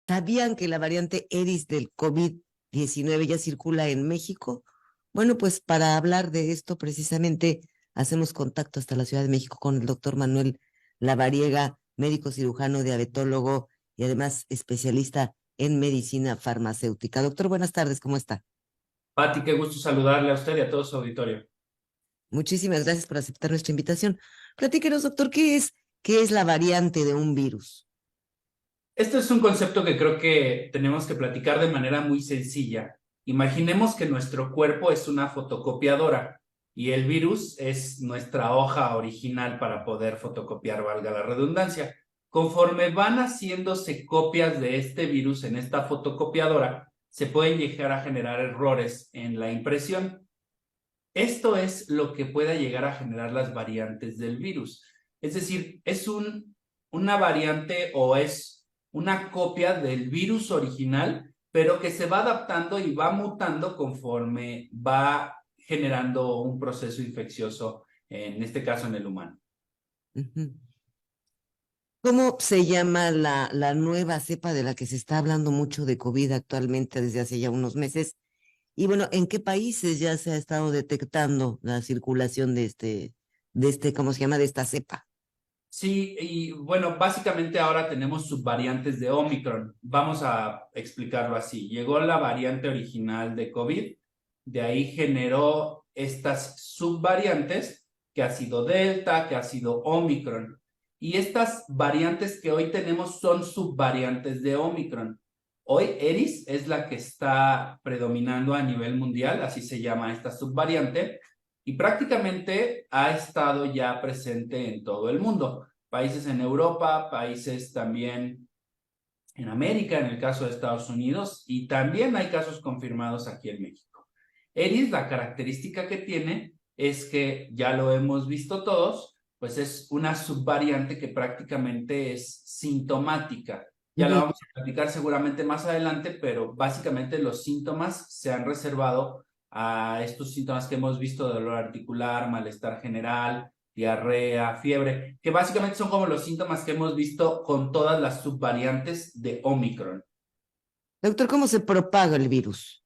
¿Sabían que la variante Eris del COVID-19 ya circula en México? Bueno, pues para hablar de esto precisamente hacemos contacto hasta la Ciudad de México con el doctor Manuel Lavariega, médico cirujano, diabetólogo y además especialista en medicina farmacéutica. Doctor, buenas tardes, ¿cómo está? Pati, qué gusto saludarle a usted y a todo su auditorio. Muchísimas gracias por aceptar nuestra invitación. Platíquenos, doctor, ¿qué es la variante de un virus? Este es un concepto que creo que tenemos que platicar de manera muy sencilla. Imaginemos que nuestro cuerpo es una fotocopiadora y el virus es nuestra hoja original para poder fotocopiar, valga la redundancia. Conforme van haciéndose copias de este virus en esta fotocopiadora, se pueden llegar a generar errores en la impresión. Esto es lo que pueda llegar a generar las variantes del virus. Es decir, una variante o es una copia del virus original, pero que se va adaptando y va mutando conforme va generando un proceso infeccioso, en este caso en el humano. Ujú. ¿Cómo se llama la nueva cepa de la que se está hablando mucho de COVID actualmente desde hace ya unos meses? Y bueno, ¿en qué países ya se ha estado detectando la circulación de este, ¿cómo se llama? De esta cepa. Sí, y bueno, básicamente ahora tenemos subvariantes de Omicron. Vamos a explicarlo así. Llegó la variante original de COVID, de ahí generó estas subvariantes, que ha sido Delta, que ha sido Omicron. Y estas variantes que hoy tenemos son subvariantes de Omicron. Hoy Eris es la que está predominando a nivel mundial, así se llama esta subvariante y prácticamente ha estado ya presente en todo el mundo. Países en Europa, países también en América, en el caso de Estados Unidos, y también hay casos confirmados aquí en México. ERIS, la característica que tiene es que, ya lo hemos visto todos, pues es una subvariante que prácticamente es sintomática. Ya lo Ujú. vamos a platicar seguramente más adelante, pero básicamente los síntomas se han reservado a estos síntomas que hemos visto: dolor articular, malestar general, diarrea, fiebre, que básicamente son como los síntomas que hemos visto con todas las subvariantes de Omicron. Doctor, ¿cómo se propaga el virus?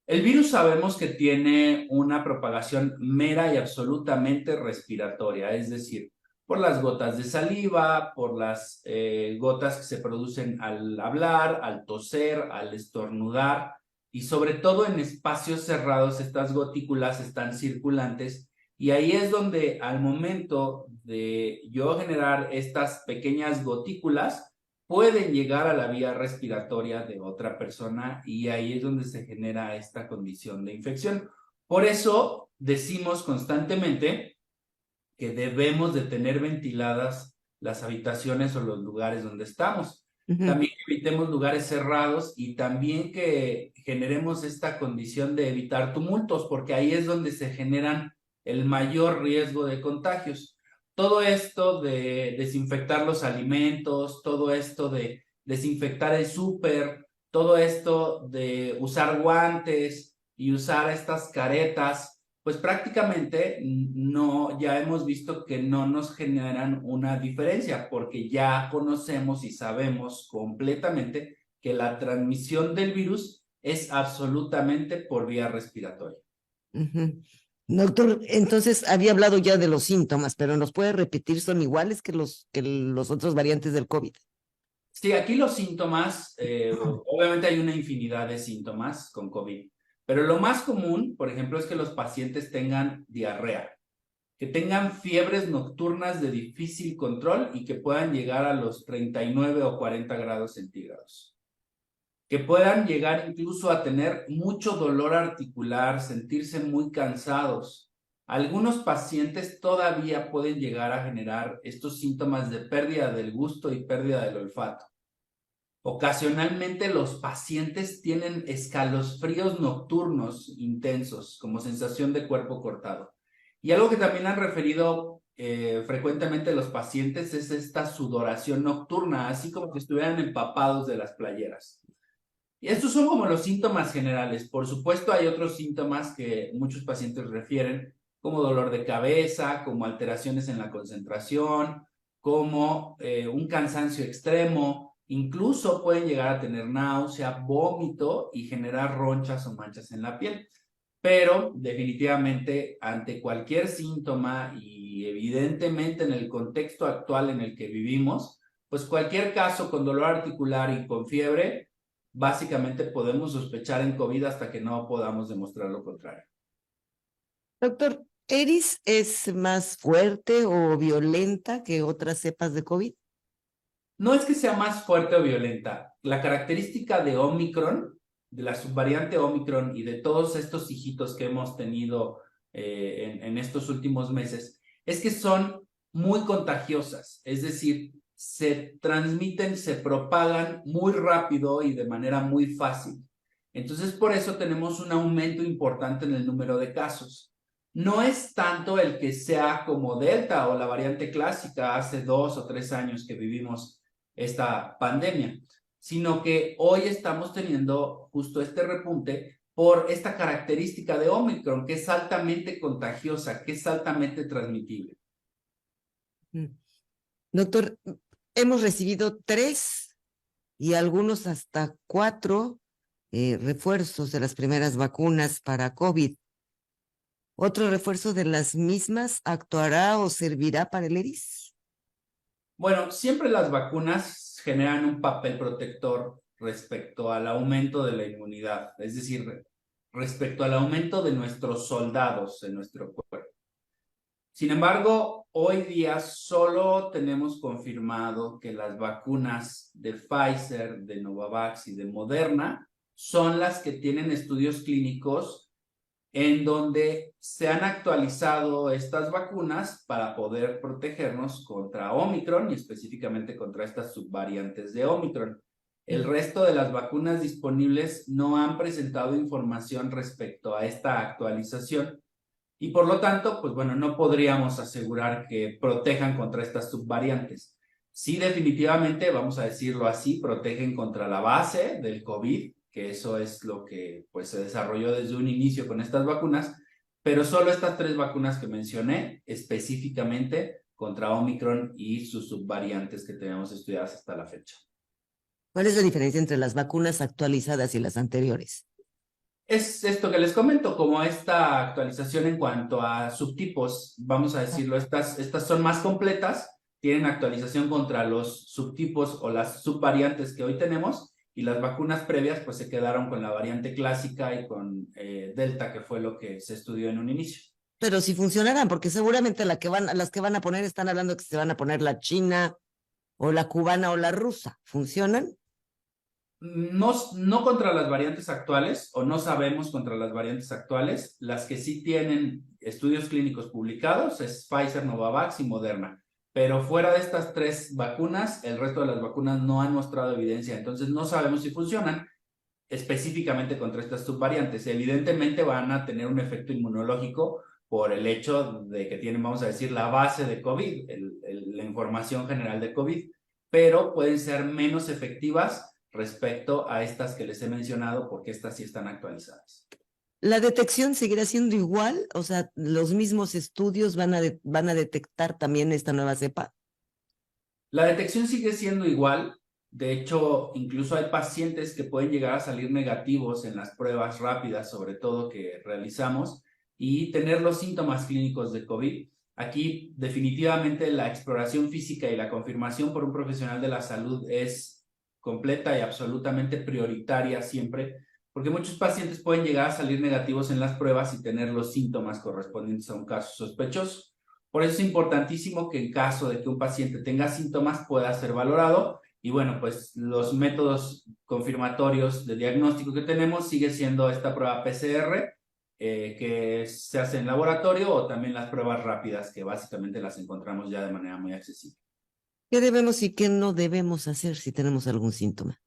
El virus sabemos que tiene una propagación mera y absolutamente respiratoria, es decir, por las gotas de saliva, por las gotas que se producen al hablar, al toser, al estornudar, y sobre todo en espacios cerrados estas gotículas están circulantes, y ahí es donde al momento de yo generar estas pequeñas gotículas pueden llegar a la vía respiratoria de otra persona, y ahí es donde se genera esta condición de infección. Por eso decimos constantemente que debemos de tener ventiladas las habitaciones o los lugares donde estamos. Ujú. También evitemos lugares cerrados y también que generemos esta condición de evitar tumultos, porque ahí es donde se generan el mayor riesgo de contagios. Todo esto de desinfectar los alimentos, todo esto de desinfectar el súper, todo esto de usar guantes y usar estas caretas, pues prácticamente no, ya hemos visto que no nos generan una diferencia, porque ya conocemos y sabemos completamente que la transmisión del virus es absolutamente por vía respiratoria. Ujú. Doctor, entonces había hablado ya de los síntomas, pero ¿nos puede repetir? ¿Son iguales que los otros variantes del COVID? Sí, aquí los síntomas, obviamente hay una infinidad de síntomas con COVID, pero lo más común, por ejemplo, es que los pacientes tengan diarrea, que tengan fiebres nocturnas de difícil control y que puedan llegar a los 39 o 40 grados centígrados. Que puedan llegar incluso a tener mucho dolor articular, sentirse muy cansados. Algunos pacientes todavía pueden llegar a generar estos síntomas de pérdida del gusto y pérdida del olfato. Ocasionalmente los pacientes tienen escalofríos nocturnos intensos, como sensación de cuerpo cortado. Y algo que también han referido frecuentemente los pacientes es esta sudoración nocturna, así como que estuvieran empapados de las playeras. Y estos son como los síntomas generales. Por supuesto, hay otros síntomas que muchos pacientes refieren, como dolor de cabeza, como alteraciones en la concentración, como un cansancio extremo, Incluso pueden llegar a tener náusea, vómito y generar ronchas o manchas en la piel. Pero definitivamente ante cualquier síntoma y evidentemente en el contexto actual en el que vivimos, pues cualquier caso con dolor articular y con fiebre, básicamente podemos sospechar en COVID hasta que no podamos demostrar lo contrario. Doctor, ¿Eris es más fuerte o violenta que otras cepas de COVID? No es que sea más fuerte o violenta. La característica de Omicron, de la subvariante Omicron y de todos estos hijitos que hemos tenido en estos últimos meses, es que son muy contagiosas. Es decir, se transmiten, se propagan muy rápido y de manera muy fácil. Entonces, por eso tenemos un aumento importante en el número de casos. No es tanto el que sea como Delta o la variante clásica hace 2 o 3 años que vivimos esta pandemia, sino que hoy estamos teniendo justo este repunte por esta característica de Omicron, que es altamente contagiosa, que es altamente transmitible. Doctor, hemos recibido 3 y algunos hasta 4 refuerzos de las primeras vacunas para COVID. ¿Otro refuerzo de las mismas actuará o servirá para el ERIS? Bueno, siempre las vacunas generan un papel protector respecto al aumento de la inmunidad, es decir, respecto al aumento de nuestros soldados en nuestro cuerpo. Sin embargo, hoy día solo tenemos confirmado que las vacunas de Pfizer, de Novavax y de Moderna son las que tienen estudios clínicos en donde se han actualizado estas vacunas para poder protegernos contra Omicron y específicamente contra estas subvariantes de Omicron. El resto de las vacunas disponibles no han presentado información respecto a esta actualización y por lo tanto, pues bueno, no podríamos asegurar que protejan contra estas subvariantes. Sí, definitivamente, vamos a decirlo así, protegen contra la base del COVID, que eso es lo que pues se desarrolló desde un inicio con estas vacunas, pero solo estas 3 vacunas que mencioné específicamente contra Omicron y sus subvariantes que tenemos estudiadas hasta la fecha. ¿Cuál es la diferencia entre las vacunas actualizadas y las anteriores? Es esto que les comento, como esta actualización en cuanto a subtipos, vamos a decirlo, estas son más completas, tienen actualización contra los subtipos o las subvariantes que hoy tenemos, y las vacunas previas pues se quedaron con la variante clásica y con Delta, que fue lo que se estudió en un inicio. Pero si funcionarán, porque seguramente las que van a poner están hablando que se van a poner la china o la cubana o la rusa. ¿Funcionan? No contra las variantes actuales, o no sabemos contra las variantes actuales. Las que sí tienen estudios clínicos publicados es Pfizer, Novavax y Moderna. Pero fuera de estas 3 vacunas, el resto de las vacunas no han mostrado evidencia. Entonces no sabemos si funcionan específicamente contra estas subvariantes. Evidentemente van a tener un efecto inmunológico por el hecho de que tienen, vamos a decir, la base de COVID, la información general de COVID, pero pueden ser menos efectivas respecto a estas que les he mencionado, porque estas sí están actualizadas. ¿La detección seguirá siendo igual? O sea, ¿los mismos estudios van a detectar también esta nueva cepa? La detección sigue siendo igual. De hecho, incluso hay pacientes que pueden llegar a salir negativos en las pruebas rápidas, sobre todo que realizamos, y tener los síntomas clínicos de COVID. Aquí, definitivamente, la exploración física y la confirmación por un profesional de la salud es completa y absolutamente prioritaria siempre, porque muchos pacientes pueden llegar a salir negativos en las pruebas y tener los síntomas correspondientes a un caso sospechoso. Por eso es importantísimo que en caso de que un paciente tenga síntomas pueda ser valorado y bueno, pues los métodos confirmatorios de diagnóstico que tenemos sigue siendo esta prueba PCR que se hace en laboratorio o también las pruebas rápidas que básicamente las encontramos ya de manera muy accesible. ¿Qué debemos y qué no debemos hacer si tenemos algún síntoma?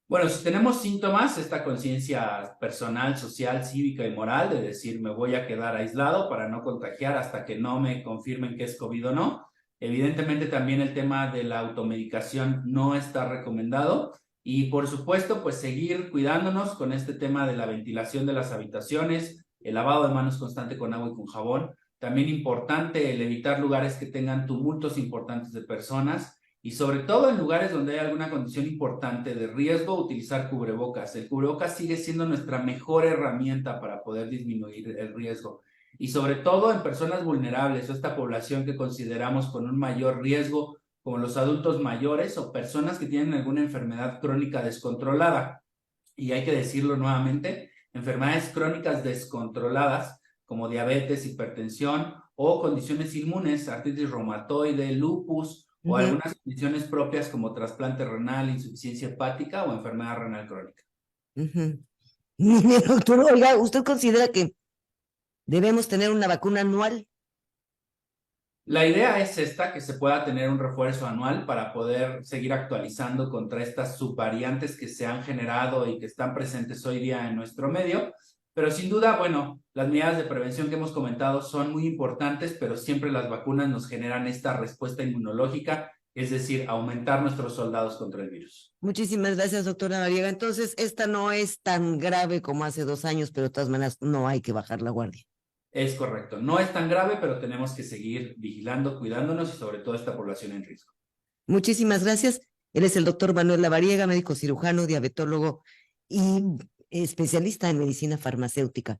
Bueno, si tenemos síntomas, esta conciencia personal, social, cívica y moral de decir me voy a quedar aislado para no contagiar hasta que no me confirmen que es COVID o no. Evidentemente también el tema de la automedicación no está recomendado y por supuesto pues seguir cuidándonos con este tema de la ventilación de las habitaciones, el lavado de manos constante con agua y con jabón. También importante el evitar lugares que tengan tumultos importantes de personas y sobre todo en lugares donde hay alguna condición importante de riesgo, utilizar cubrebocas. El cubrebocas sigue siendo nuestra mejor herramienta para poder disminuir el riesgo. Y sobre todo en personas vulnerables o esta población que consideramos con un mayor riesgo, como los adultos mayores o personas que tienen alguna enfermedad crónica descontrolada. Y hay que decirlo nuevamente, enfermedades crónicas descontroladas como diabetes, hipertensión o condiciones inmunes, artritis reumatoide, lupus o algunas condiciones propias como trasplante renal, insuficiencia hepática o enfermedad renal crónica. Mire, doctor, oiga, ¿usted considera que debemos tener una vacuna anual? La idea es esta, que se pueda tener un refuerzo anual para poder seguir actualizando contra estas subvariantes que se han generado y que están presentes hoy día en nuestro medio. Pero sin duda, bueno, las medidas de prevención que hemos comentado son muy importantes, pero siempre las vacunas nos generan esta respuesta inmunológica, es decir, aumentar nuestros soldados contra el virus. Muchísimas gracias, doctora Noriega. Entonces, esta no es tan grave como hace 2 años, pero de todas maneras no hay que bajar la guardia. Es correcto. No es tan grave, pero tenemos que seguir vigilando, cuidándonos y sobre todo esta población en riesgo. Muchísimas gracias. Él es el doctor Manuel Lavariega, médico cirujano, diabetólogo y especialista en medicina farmacéutica.